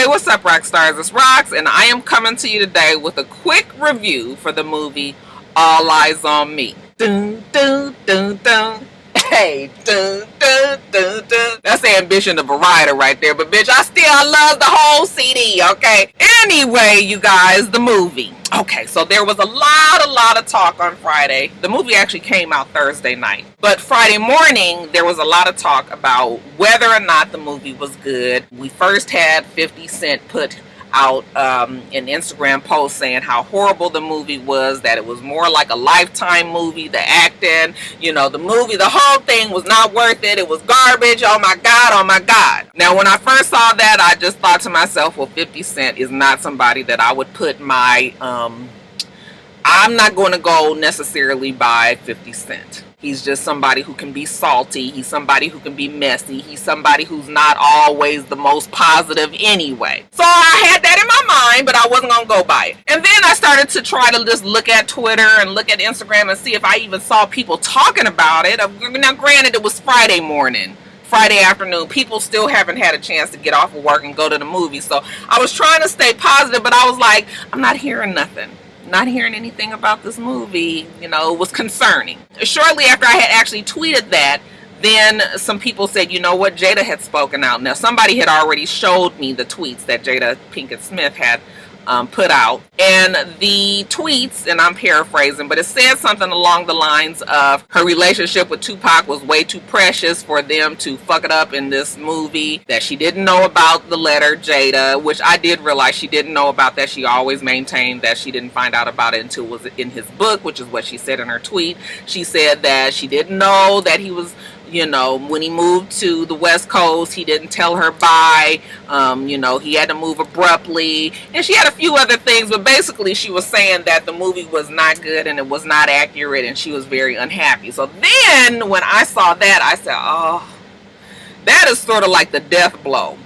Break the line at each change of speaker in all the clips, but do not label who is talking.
Hey, what's up, Roxstars? It's Rox, and I am coming to you today with a quick review for the movie All Eyez on Me. Dun, dun, dun, dun. Hey, dun, dun, dun, dun. That's the ambition of a writer right there, but bitch, I still love the whole CD, okay? Anyway, you guys, the movie. Okay, so there was a lot of talk on Friday. The movie actually came out Thursday night. But Friday morning, there was a lot of talk about whether or not the movie was good. We first had 50 Cent put out an Instagram post saying how horrible the movie was, that it was more like a Lifetime movie, the acting, you know, the movie, the whole thing was not worth it. It was garbage. Oh my God, oh my God. Now, when I first saw that, I just thought to myself, well, 50 Cent is not somebody that I would put my, I'm not going to go necessarily by 50 Cent. He's just somebody who can be salty. He's somebody who can be messy. He's somebody who's not always the most positive anyway. So I had that in my mind, but I wasn't going to go by it. And then I started to try to just look at Twitter and look at Instagram and see if I even saw people talking about it. Now, granted, it was Friday morning. Friday afternoon, people still haven't had a chance to get off of work and go to the movie. So I was trying to stay positive, but I was like, I'm not hearing nothing. Not hearing anything about this movie, you know, was concerning. Shortly after I had actually tweeted that, then some people said, you know what, Jada had spoken out. Now, somebody had already showed me the tweets that Jada Pinkett Smith had put out. And the tweets, and I'm paraphrasing, but it said something along the lines of her relationship with Tupac was way too precious for them to fuck it up in this movie, that she didn't know about the letter Jada, which I did realize she didn't know about that. She always maintained that she didn't find out about it until it was in his book, which is what she said in her tweet. She said that she didn't know that he was, you know, when he moved to the West Coast, he didn't tell her bye. You know, he had to move abruptly. And she had a few other things, but basically she was saying that the movie was not good and it was not accurate and she was very unhappy. So then when I saw that, I said, oh, that is sort of like the death blow.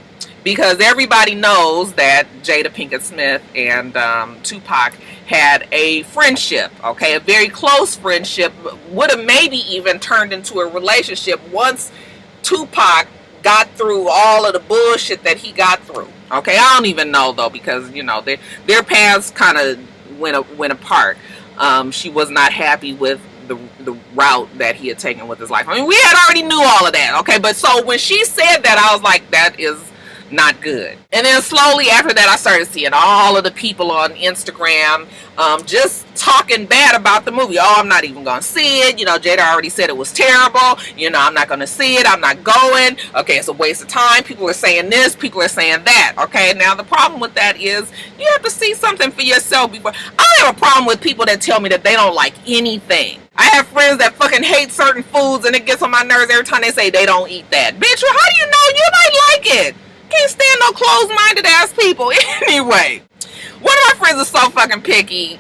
Because everybody knows that Jada Pinkett Smith and Tupac had a friendship, okay, a very close friendship, would have maybe even turned into a relationship once Tupac got through all of the bullshit that he got through. Okay, I don't even know though, because you know their paths kind of went apart. She was not happy with the route that he had taken with his life. I mean, we had already knew all of that, okay, but so when she said that, I was like, that is not good. And then slowly after that, I started seeing all of the people on Instagram just talking bad about the movie. Oh, I'm not even gonna see it. You know, Jada already said it was terrible. You know, I'm not gonna see it. I'm not going. Okay, it's a waste of time. People are saying this, people are saying that. Okay, now the problem with that is you have to see something for yourself before. I have a problem with people that tell me that they don't like anything. I have friends that fucking hate certain foods and it gets on my nerves every time they say they don't eat that. Bitch, well, how do you know you might like it? Can't stand no closed-minded ass people. Anyway, one of my friends is so fucking picky.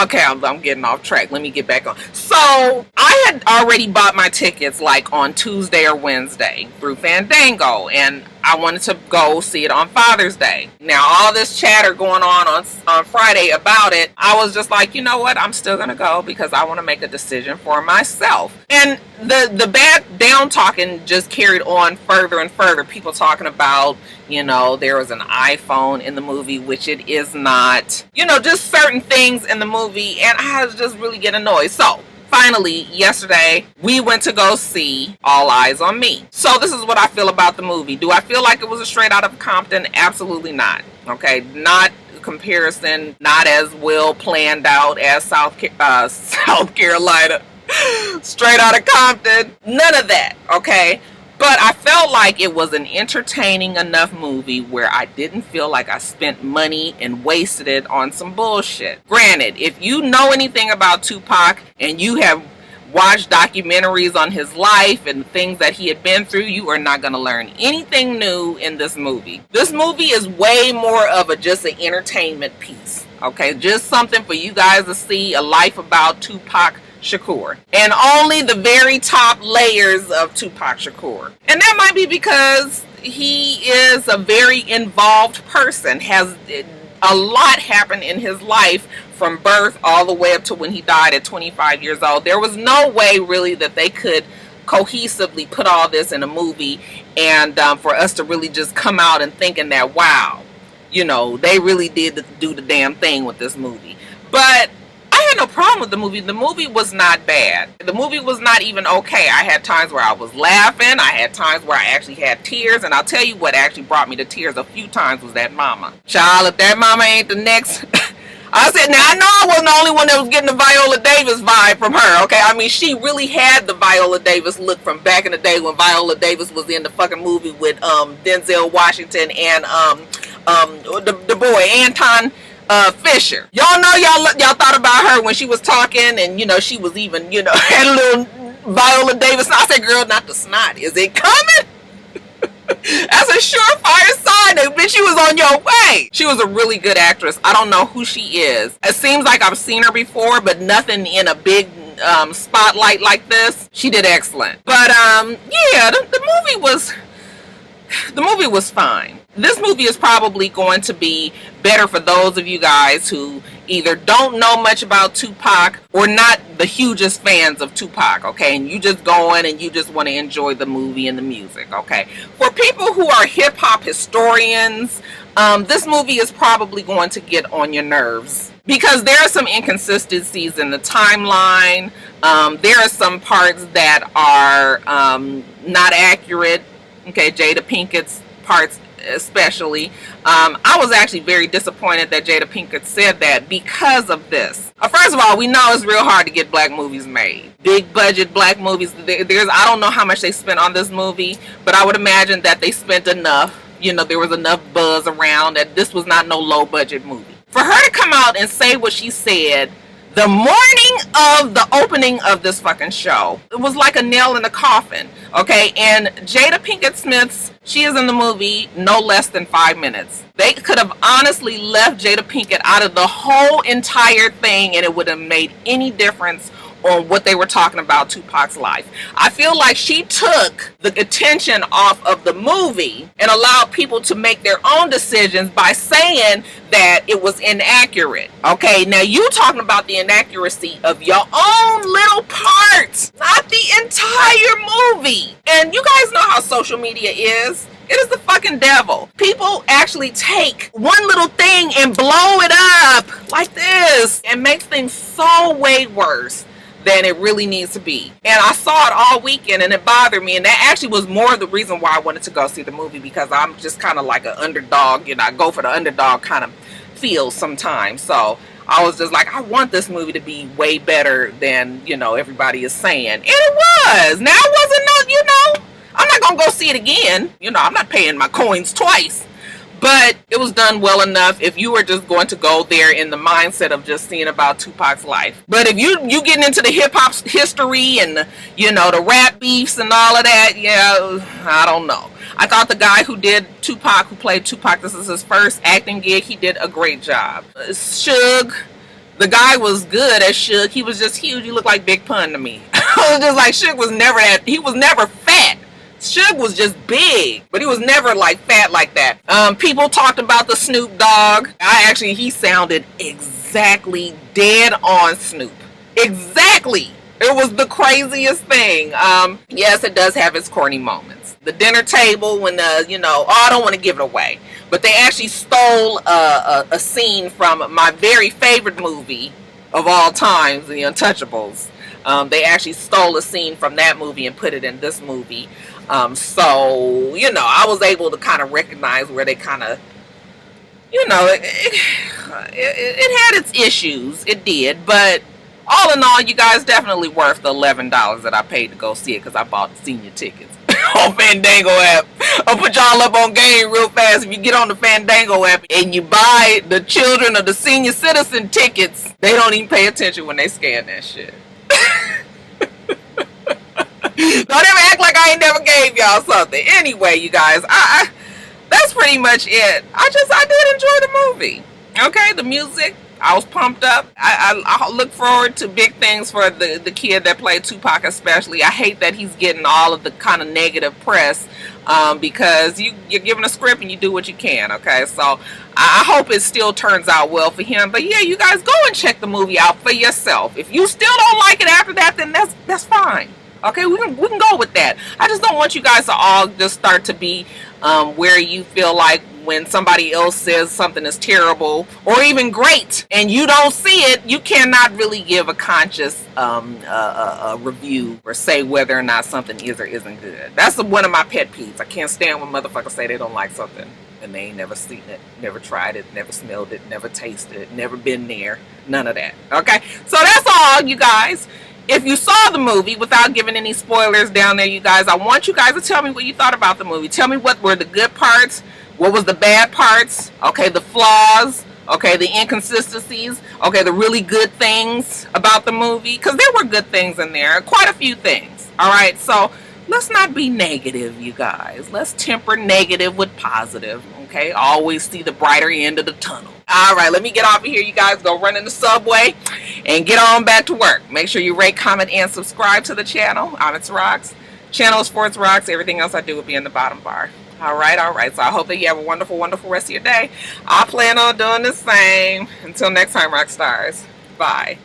Okay, I'm getting off track. Let me get back on. So I had already bought my tickets like on Tuesday or Wednesday through Fandango, and I wanted to go see it on Father's Day. Now, all this chatter going on Friday about it, I was just like, you know what? I'm still going to go because I want to make a decision for myself. And the bad down talking just carried on further and further. People talking about, you know, there was an iPhone in the movie, which it is not. You know, just certain things in the movie, and I was just really getting annoyed. So finally, yesterday, we went to go see All Eyez on Me. So this is what I feel about the movie. Do I feel like it was a Straight Outta Compton? Absolutely not. Okay, not comparison, not as well planned out as South Carolina. Straight Outta Compton. None of that, okay? But I felt like it was an entertaining enough movie where I didn't feel like I spent money and wasted it on some bullshit. Granted, if you know anything about Tupac and you have watched documentaries on his life and things that he had been through, you are not going to learn anything new in this movie. This movie is way more of just an entertainment piece. Okay, just something for you guys to see, a life about Tupac Shakur, and only the very top layers of Tupac Shakur. And that might be because he is a very involved person, has a lot happened in his life from birth all the way up to when he died at 25 years old. There was no way really that they could cohesively put all this in a movie and for us to really just come out and thinking that, wow, you know, they really did do the damn thing with this movie. But I had no problem with the movie. The movie was not bad. The movie was not even okay. I had times where I was laughing. I had times where I actually had tears. And I'll tell you what actually brought me to tears a few times was that mama. Child, if that mama ain't the next... I said, now I know I wasn't the only one that was getting the Viola Davis vibe from her, okay? I mean, she really had the Viola Davis look from back in the day when Viola Davis was in the fucking movie with Denzel Washington and the boy, Anton Fisher. Y'all know y'all thought about her when she was talking and, you know, she was even, you know, had a little Viola Davis. I said, girl, not the snot. Is it coming? That's a surefire sign that bitch, she was on your way. She was a really good actress. I don't know who she is. It seems like I've seen her before, but nothing in a big spotlight like this. She did excellent. But yeah, the movie was fine. This movie is probably going to be better for those of you guys who either don't know much about Tupac or not the hugest fans of Tupac, okay? And you just go in and you just want to enjoy the movie and the music, okay? For people who are hip-hop historians, this movie is probably going to get on your nerves because there are some inconsistencies in the timeline. There are some parts that are not accurate, okay? Jada Pinkett's parts especially. I was actually very disappointed that Jada Pinkett said that because of this. First of all, we know it's real hard to get black movies made. Big budget black movies. I don't know how much they spent on this movie, but I would imagine that they spent enough. You know, there was enough buzz around that this was not no low budget movie. For her to come out and say what she said the morning of the opening of this fucking show, it was like a nail in the coffin, okay? And Jada Pinkett Smith's, she is in the movie no less than 5 minutes. They could have honestly left Jada Pinkett out of the whole entire thing and it would have made any difference on what they were talking about Tupac's life. I feel like she took the attention off of the movie and allowed people to make their own decisions by saying that it was inaccurate. Okay, now you talking about the inaccuracy of your own little parts, not the entire movie. And you guys know how social media is. It is the fucking devil. People actually take one little thing and blow it up like this and make things so way worse than it really needs to be. And I saw it all weekend and it bothered me, and that actually was more of the reason why I wanted to go see the movie, because I'm just kind of like an underdog, you know, I go for the underdog kind of feel sometimes. So I was just like, I want this movie to be way better than, you know, everybody is saying. And it was. Now it wasn't no, you know, I'm not gonna go see it again. You know, I'm not paying my coins twice. But it was done well enough if you were just going to go there in the mindset of just seeing about Tupac's life. But if you getting into the hip-hop history and, you know, the rap beefs and all of that, yeah, I don't know. I thought the guy who did Tupac, who played Tupac, this is his first acting gig, he did a great job. Suge, the guy was good as Suge. He was just huge. He looked like Big Pun to me. I was just like, Suge was never that, he was never fat. Suge was just big, but he was never like fat like that. People talked about the Snoop Dogg. He sounded exactly dead on Snoop. Exactly. It was the craziest thing. Yes, it does have its corny moments. The dinner table when you know, oh, I don't want to give it away, but they actually stole a scene from my very favorite movie of all times, The Untouchables. They actually stole a scene from that movie and put it in this movie. So, you know, I was able to kind of recognize where they kind of, you know, it had its issues. It did. But all in all, you guys, definitely worth the $11 that I paid to go see it, because I bought the senior tickets on Fandango app. I'll put y'all up on game real fast. If you get on the Fandango app and you buy the children or the senior citizen tickets, they don't even pay attention when they scan that shit. Don't ever act like I ain't never gave y'all something. Anyway, you guys, that's pretty much it. I did enjoy the movie. Okay, the music, I was pumped up. I look forward to big things for the kid that played Tupac especially. I hate that he's getting all of the kind of negative press because you're given a script and you do what you can, okay? So I hope it still turns out well for him. But yeah, you guys go and check the movie out for yourself. If you still don't like it after that, then that's fine. Okay, we can go with that. I just don't want you guys to all just start to be where you feel like when somebody else says something is terrible or even great and you don't see it, you cannot really give a conscious review or say whether or not something is or isn't good. That's one of my pet peeves. I can't stand when motherfuckers say they don't like something and they ain't never seen it, never tried it, never smelled it, never tasted it, never been there. None of that. Okay? So that's all, you guys. If you saw the movie, without giving any spoilers down there, you guys, I want you guys to tell me what you thought about the movie. Tell me what were the good parts, what was the bad parts, okay, the flaws, okay, the inconsistencies, okay, the really good things about the movie, because there were good things in there, quite a few things, all right? So let's not be negative, you guys. Let's temper negative with positive, okay? Always see the brighter end of the tunnel. All right, let me get off of here, you guys. Go run in the subway and get on back to work. Make sure you rate, comment, and subscribe to the channel. I'm itsrox. Channel is for itsrox. Everything else I do will be in the bottom bar. All right. So I hope that you have a wonderful, wonderful rest of your day. I plan on doing the same. Until next time, Roxstars. Bye.